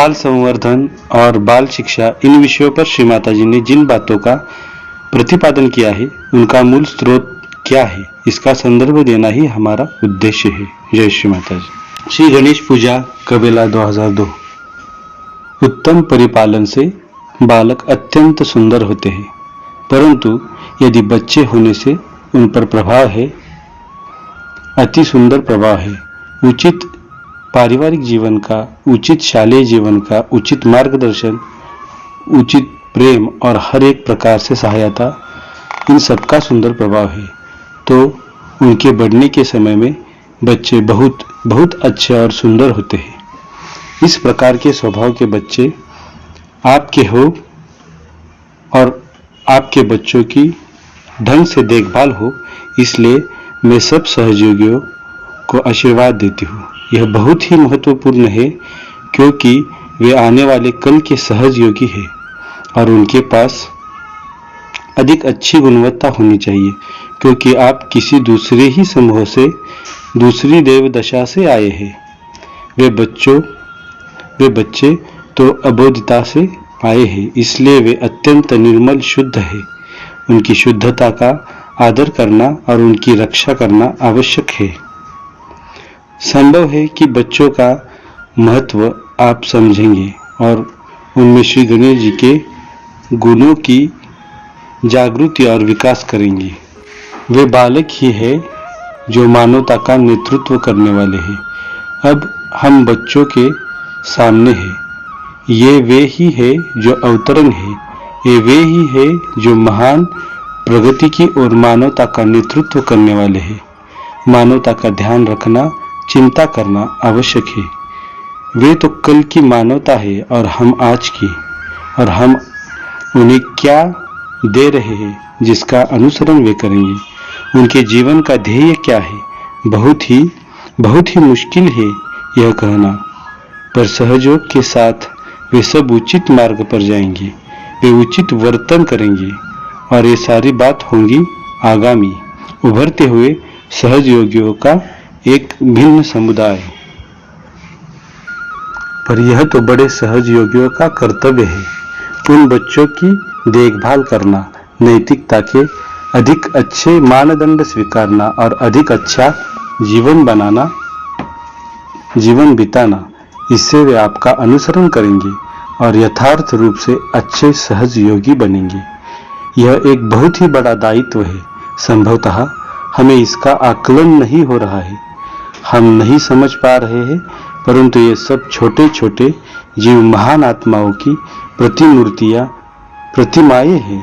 बाल संवर्धन और बाल शिक्षा, इन विषयों पर श्री माता जी ने जिन बातों का प्रतिपादन किया है उनका मूल स्रोत क्या है, इसका संदर्भ देना ही हमारा उद्देश्य है। जय श्री माता जी। श्री गणेश पूजा कबेला 2002। उत्तम परिपालन से बालक अत्यंत सुंदर होते हैं, परंतु यदि बच्चे होने से उन पर प्रभाव है, अति सुंदर प्रभाव है। उचित पारिवारिक जीवन का, उचित शालेय जीवन का, उचित मार्गदर्शन, उचित प्रेम और हर एक प्रकार से सहायता, इन सबका सुंदर प्रभाव है। तो उनके बढ़ने के समय में बच्चे बहुत बहुत अच्छे और सुंदर होते हैं। इस प्रकार के स्वभाव के बच्चे आपके हो और आपके बच्चों की ढंग से देखभाल हो, इसलिए मैं सब सहयोगियों को आशीर्वाद देती हूँ। यह बहुत ही महत्वपूर्ण है क्योंकि वे आने वाले कल के सहयोगी हैं और उनके पास अधिक अच्छी गुणवत्ता होनी चाहिए, क्योंकि आप किसी दूसरे ही समूह से, दूसरी देव दशा से आए हैं। वे बच्चे तो अबोधता से आए हैं, इसलिए वे अत्यंत निर्मल शुद्ध है। उनकी शुद्धता का आदर करना और उनकी रक्षा करना आवश्यक है। संभव है कि बच्चों का महत्व आप समझेंगे और उनमें श्री गणेश जी के गुणों की जागृति और विकास करेंगे। वे बालक ही है जो मानवता का नेतृत्व करने वाले हैं। अब हम बच्चों के सामने हैं। ये वे ही है जो अवतरण है, ये वे ही है जो महान प्रगति की और मानवता का नेतृत्व करने वाले हैं। मानवता का ध्यान रखना, चिंता करना आवश्यक है। वे तो कल की मानवता है और हम आज की, और हम उन्हें क्या दे रहे हैं जिसका अनुसरण वे करेंगे। उनके जीवन का ध्येय क्या है, बहुत ही मुश्किल है यह कहना, पर सहयोग के साथ वे सब उचित मार्ग पर जाएंगे। वे उचित वर्तन करेंगे और ये सारी बात होंगी आगामी उभरते हुए सहयोगियों का एक भिन्न समुदाय। पर यह तो बड़े सहयोगियों का कर्तव्य है उन बच्चों की देखभाल करना, नैतिकता के अधिक अच्छे मानदंड स्वीकारना और अधिक अच्छा जीवन बिताना। इससे वे आपका अनुसरण करेंगे और यथार्थ रूप से अच्छे सहयोगी बनेंगे। यह एक बहुत ही बड़ा दायित्व है। संभवतः हमें इसका आकलन नहीं हो रहा है, हम नहीं समझ पा रहे हैं, परंतु ये सब छोटे छोटे जीव महान आत्माओं की प्रतिमाएं हैं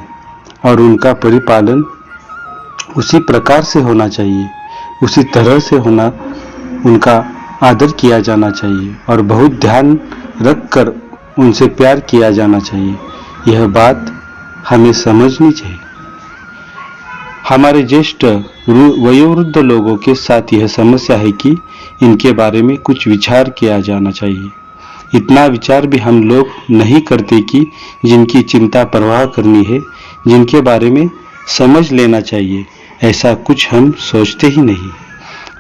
और उनका परिपालन उसी प्रकार से होना चाहिए, उसी तरह से होना, उनका आदर किया जाना चाहिए और बहुत ध्यान रखकर उनसे प्यार किया जाना चाहिए। यह बात हमें समझनी चाहिए। हमारे ज्येष्ठ वयोवृद्ध लोगों के साथ यह समस्या है कि इनके बारे में कुछ विचार किया जाना चाहिए। इतना विचार भी हम लोग नहीं करते कि जिनकी चिंता परवाह करनी है, जिनके बारे में समझ लेना चाहिए, ऐसा कुछ हम सोचते ही नहीं।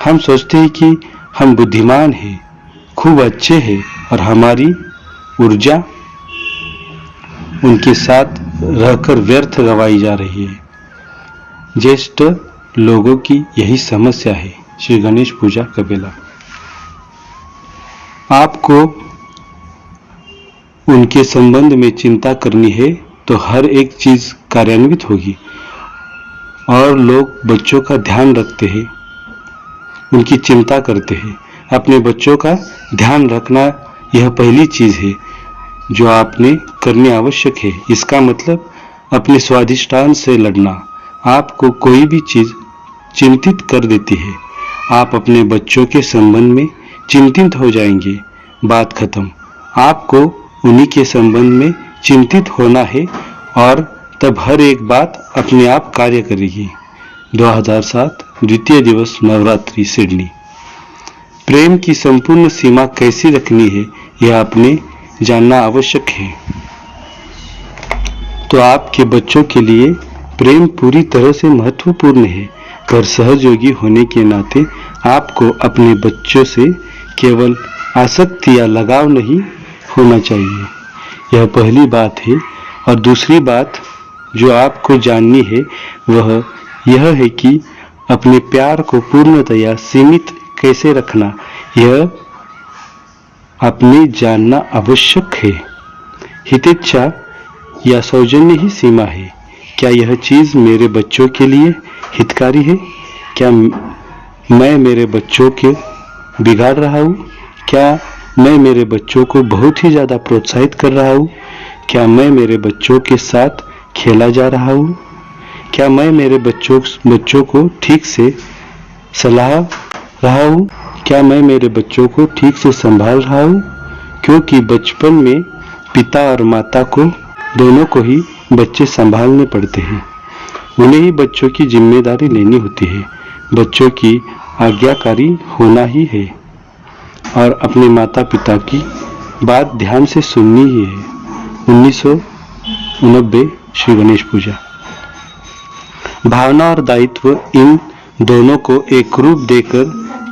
हम सोचते हैं कि हम बुद्धिमान हैं, खूब अच्छे हैं और हमारी ऊर्जा उनके साथ रहकर व्यर्थ गवाई जा रही है। ज्येष्ठ लोगों की यही समस्या है। श्री गणेश पूजा कबेला। आपको उनके संबंध में चिंता करनी है तो हर एक चीज कार्यान्वित होगी और लोग बच्चों का ध्यान रखते हैं, उनकी चिंता करते हैं। अपने बच्चों का ध्यान रखना यह पहली चीज है जो आपने करनी आवश्यक है। इसका मतलब अपने स्वाधिष्ठान से लड़ना। आपको कोई भी चीज चिंतित कर देती है, आप अपने बच्चों के संबंध में चिंतित हो जाएंगे, बात खत्म। आपको उन्हीं के संबंध में चिंतित होना है और तब हर एक बात अपने आप कार्य करेगी। 2007 द्वितीय दिवस नवरात्रि सिडनी। प्रेम की संपूर्ण सीमा कैसी रखनी है यह आपने जानना आवश्यक है। तो आपके बच्चों के लिए प्रेम पूरी तरह से महत्वपूर्ण है, पर सहयोगी होने के नाते आपको अपने बच्चों से केवल आसक्ति या लगाव नहीं होना चाहिए। यह पहली बात है। और दूसरी बात जो आपको जाननी है वह यह है कि अपने प्यार को पूर्णतया सीमित कैसे रखना, यह आपने जानना आवश्यक है। हितेच्छा या सौजन्य ही सीमा है। क्या यह चीज मेरे बच्चों के लिए हितकारी है? क्या मैं मेरे बच्चों के बिगाड़ रहा हूँ? क्या मैं मेरे बच्चों को बहुत ही ज्यादा प्रोत्साहित कर रहा हूँ? क्या मैं मेरे बच्चों के साथ खेला जा रहा हूँ? क्या मैं मेरे बच्चों को ठीक से सलाह रहा हूँ? क्या मैं मेरे बच्चों को ठीक से संभाल रहा हूँ? क्योंकि बचपन में पिता और माता को दोनों को ही बच्चे संभालने पड़ते हैं। उन्हें ही बच्चों की जिम्मेदारी लेनी होती है। बच्चों की आज्ञाकारी होना ही है और अपने माता पिता की बात ध्यान से सुननी ही है। 1990 श्री गणेश पूजा। भावना और दायित्व इन दोनों को एक रूप देकर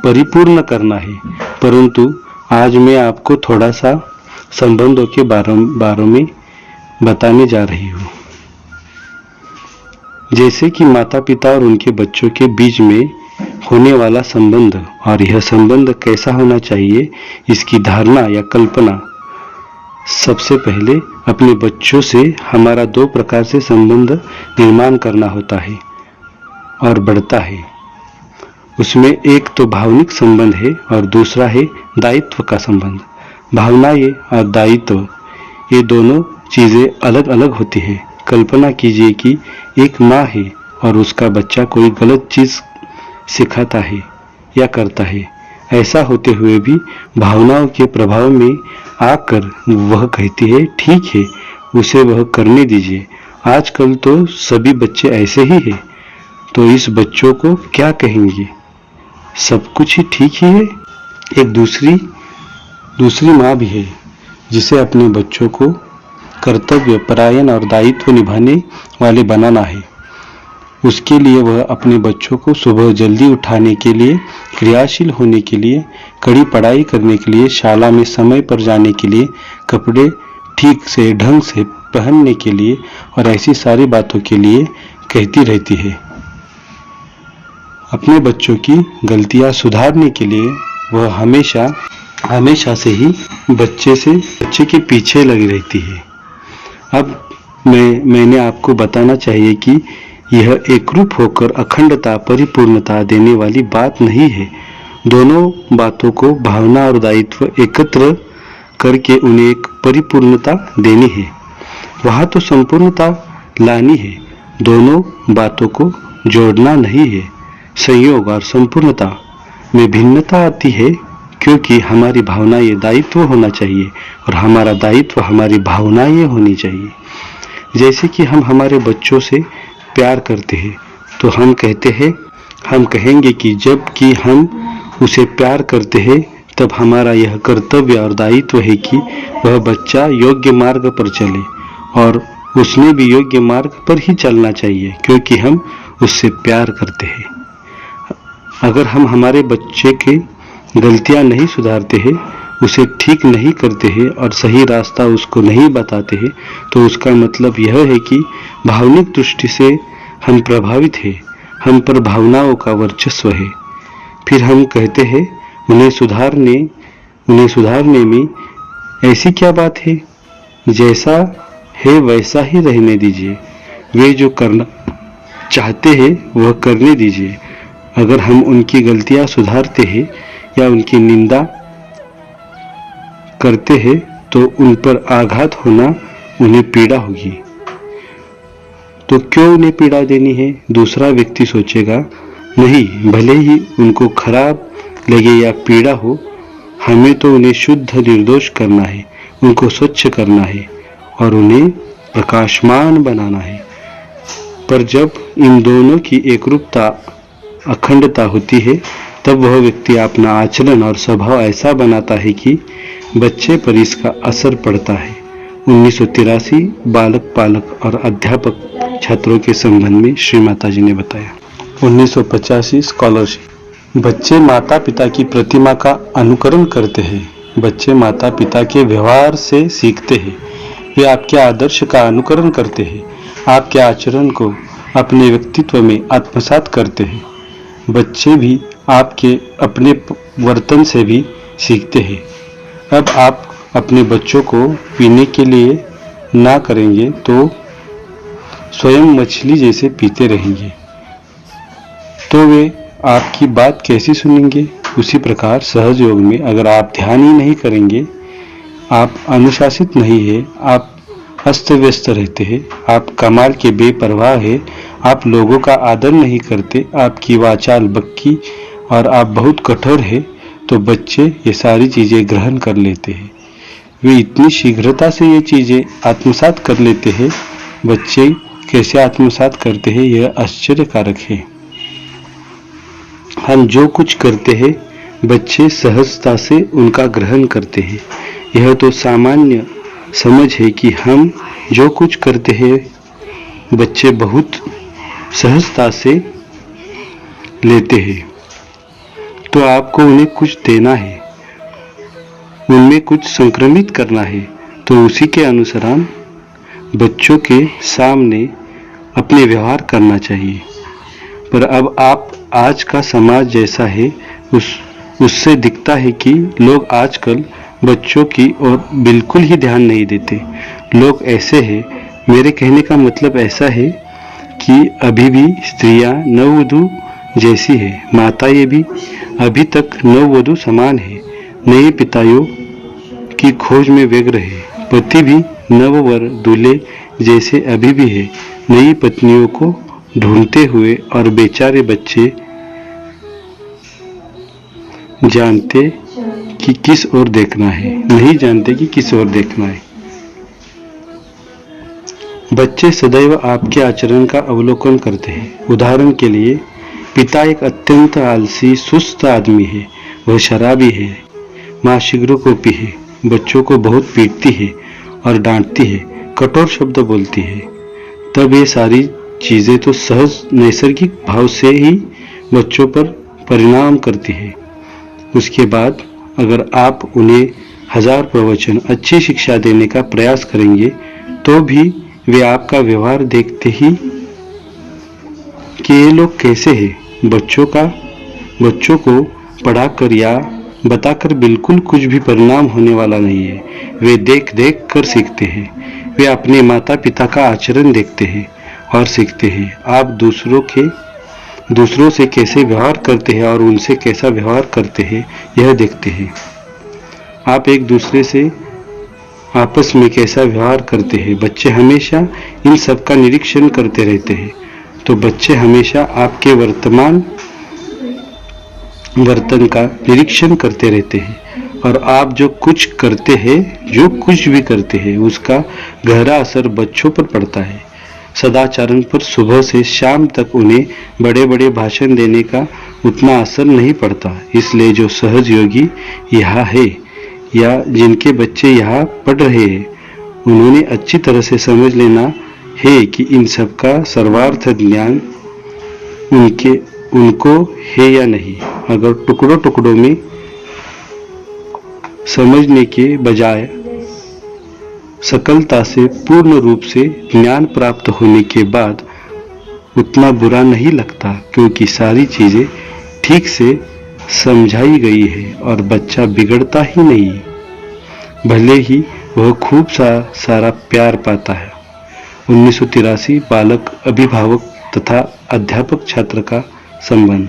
परिपूर्ण करना है। परंतु आज मैं आपको थोड़ा सा संबंधों के बारे में बताने जा रही हूँ। जैसे कि माता पिता और उनके बच्चों के बीच में होने वाला संबंध, और यह संबंध कैसा होना चाहिए इसकी धारणा या कल्पना। सबसे पहले अपने बच्चों से हमारा दो प्रकार से संबंध निर्माण करना होता है और बढ़ता है। उसमें एक तो भावनिक संबंध है और दूसरा है दायित्व का संबंध। भावनाएं और दायित्व ये दोनों चीजें अलग अलग होती है। कल्पना कीजिए कि एक माँ है और उसका बच्चा कोई गलत चीज सिखाता है या करता है। ऐसा होते हुए भी भावनाओं के प्रभाव में आकर वह कहती है ठीक है, उसे वह करने दीजिए। आजकल तो सभी बच्चे ऐसे ही हैं, तो इस बच्चों को क्या कहेंगे, सब कुछ ही ठीक ही है। एक दूसरी माँ भी है जिसे अपने बच्चों को कर्तव्य परायण और दायित्व निभाने वाले बनाना है। उसके लिए वह अपने बच्चों को सुबह जल्दी उठाने के लिए, क्रियाशील होने के लिए, कड़ी पढ़ाई करने के लिए, शाला में समय पर जाने के लिए, कपड़े ठीक से ढंग से पहनने के लिए और ऐसी सारी बातों के लिए कहती रहती है। अपने बच्चों की गलतियां सुधारने के लिए वह हमेशा से ही बच्चे के पीछे लगी रहती है। अब मैंने आपको बताना चाहिए कि यह एकरूप होकर अखंडता परिपूर्णता देने वाली बात नहीं है। दोनों बातों को भावना और दायित्व एकत्र करके उन्हें एक परिपूर्णता देनी है। वहां तो संपूर्णता लानी है, दोनों बातों को जोड़ना नहीं है। संयोग और संपूर्णता में भिन्नता आती है क्योंकि हमारी भावनाएं दायित्व होना चाहिए और हमारा दायित्व हमारी भावनाएं होनी चाहिए। जैसे कि हम हमारे बच्चों से प्यार करते हैं तो हम कहेंगे कि जब कि हम उसे प्यार करते हैं तब हमारा यह कर्तव्य और दायित्व है कि वह बच्चा योग्य मार्ग पर चले और उसने भी योग्य मार्ग पर ही चलना चाहिए क्योंकि हम उससे प्यार करते हैं। अगर हम हमारे बच्चे की गलतियां नहीं सुधारते हैं, उसे ठीक नहीं करते हैं और सही रास्ता उसको नहीं बताते हैं तो उसका मतलब यह है कि भावनिक दृष्टि से हम प्रभावित हैं, हम पर भावनाओं का वर्चस्व है। फिर हम कहते हैं उन्हें सुधारने में ऐसी क्या बात है, जैसा है वैसा ही रहने दीजिए, वे जो करना चाहते हैं वह करने दीजिए। अगर हम उनकी गलतियां सुधारते हैं या उनकी निंदा करते हैं तो उन पर आघात होना उन्हें पीड़ा होगी। तो क्यों उन्हें पीड़ा देनी है? दूसरा व्यक्ति सोचेगा नहीं, भले ही उनको खराब लगे या पीड़ा हो, हमें तो उन्हें शुद्ध निर्दोष करना है, उनको स्वच्छ करना है और उन्हें प्रकाशमान बनाना है। पर जब इन दोनों की एकरूपता अखंडता होती है तब वह व्यक्ति अपना आचरण और स्वभाव ऐसा बनाता है कि बच्चे पर इसका असर पड़ता है। 1983 बालक पालक और अध्यापक छात्रों के संबंध में श्री माता जी ने बताया। 1985 स्कॉलरशिप। बच्चे माता पिता की प्रतिमा का अनुकरण करते हैं, बच्चे माता पिता के व्यवहार से सीखते हैं। वे आपके आदर्श का अनुकरण करते हैं, आपके आचरण को अपने व्यक्तित्व में आत्मसात करते हैं। बच्चे भी आपके अपने वर्तन से भी सीखते हैं। अब आप अपने बच्चों को पीने के लिए ना करेंगे तो स्वयं मछली जैसे पीते रहेंगे, तो वे आपकी बात कैसी सुनेंगे। उसी प्रकार सहज योग में अगर आप ध्यान ही नहीं करेंगे, आप अनुशासित नहीं है, आप अस्त व्यस्त रहते हैं, आप कमाल के बेपरवाह है, आप लोगों का आदर नहीं करते, आपकी वाचाल बक्की और आप बहुत कठोर है, तो बच्चे ये सारी चीजें ग्रहण कर लेते हैं। वे इतनी शीघ्रता से ये चीजें आत्मसात कर लेते हैं। बच्चे कैसे आत्मसात करते हैं यह आश्चर्यकारक है। हम जो कुछ करते हैं बच्चे सहजता से उनका ग्रहण करते हैं। यह तो सामान्य समझ है कि हम जो कुछ करते हैं बच्चे बहुत सहजता से लेते हैं। तो आपको उन्हें कुछ देना है, उनमें कुछ संक्रमित करना है, तो उसी के अनुसार बच्चों के सामने अपने व्यवहार करना चाहिए। पर अब आप आज का समाज जैसा है उससे दिखता है कि लोग आजकल बच्चों की ओर बिल्कुल ही ध्यान नहीं देते। लोग ऐसे हैं, मेरे कहने का मतलब ऐसा है कि अभी भी स्त्रियां नववधू जैसी है, माताएं भी अभी तक नववधू समान है, नए पिताओं की खोज में व्यग्र है, पति भी नववर दूल्हे जैसे अभी भी है, नई पत्नियों को ढूंढते हुए, और बेचारे बच्चे जानते कि किस ओर देखना है, नहीं जानते कि किस ओर देखना है। बच्चे सदैव आपके आचरण का अवलोकन करते हैं। उदाहरण के लिए, पिता एक अत्यंत आलसी सुस्त आदमी है, वह शराबी है, माँ शीघ्रकोपी है, बच्चों को बहुत पीटती है और डांटती है, कठोर शब्द बोलती है। तब ये सारी चीजें तो सहज नैसर्गिक भाव से ही बच्चों पर परिणाम करती है। उसके बाद अगर आप उन्हें 1000 प्रवचन अच्छी शिक्षा देने का प्रयास करेंगे तो भी वे आपका व्यवहार देखते ही कि ये लोग कैसे हैं। बच्चों को पढ़ाकर या बताकर बिल्कुल कुछ भी परिणाम होने वाला नहीं है। वे देख देख कर सीखते हैं। वे अपने माता पिता का आचरण देखते हैं और सीखते हैं। आप दूसरों से कैसे व्यवहार करते हैं और उनसे कैसा व्यवहार करते हैं यह देखते हैं। आप एक दूसरे से आपस में कैसा व्यवहार करते हैं। बच्चे हमेशा इन सब का निरीक्षण करते रहते हैं। तो बच्चे हमेशा आपके वर्तन का निरीक्षण करते रहते हैं और आप जो कुछ करते हैं, जो कुछ भी करते हैं, उसका गहरा असर बच्चों पर पड़ता है। सदाचरण पर सुबह से शाम तक उन्हें बड़े बड़े भाषण देने का उतना असर नहीं पड़ता। इसलिए जो सहज योगी यहाँ है या जिनके बच्चे यहाँ पढ़ रहे हैं, उन्होंने अच्छी तरह से समझ लेना है कि इन सब का सर्वार्थ ज्ञान उनको है या नहीं। अगर टुकड़ों टुकड़ों में समझने के बजाय सकलता से पूर्ण रूप से ज्ञान प्राप्त होने के बाद उतना बुरा नहीं लगता, क्योंकि सारी चीजें ठीक से समझाई गई है और बच्चा बिगड़ता ही नहीं, भले ही वह खूब सारा प्यार पाता है। 1983 बालक, अभिभावक तथा अध्यापक छात्र का संबंध।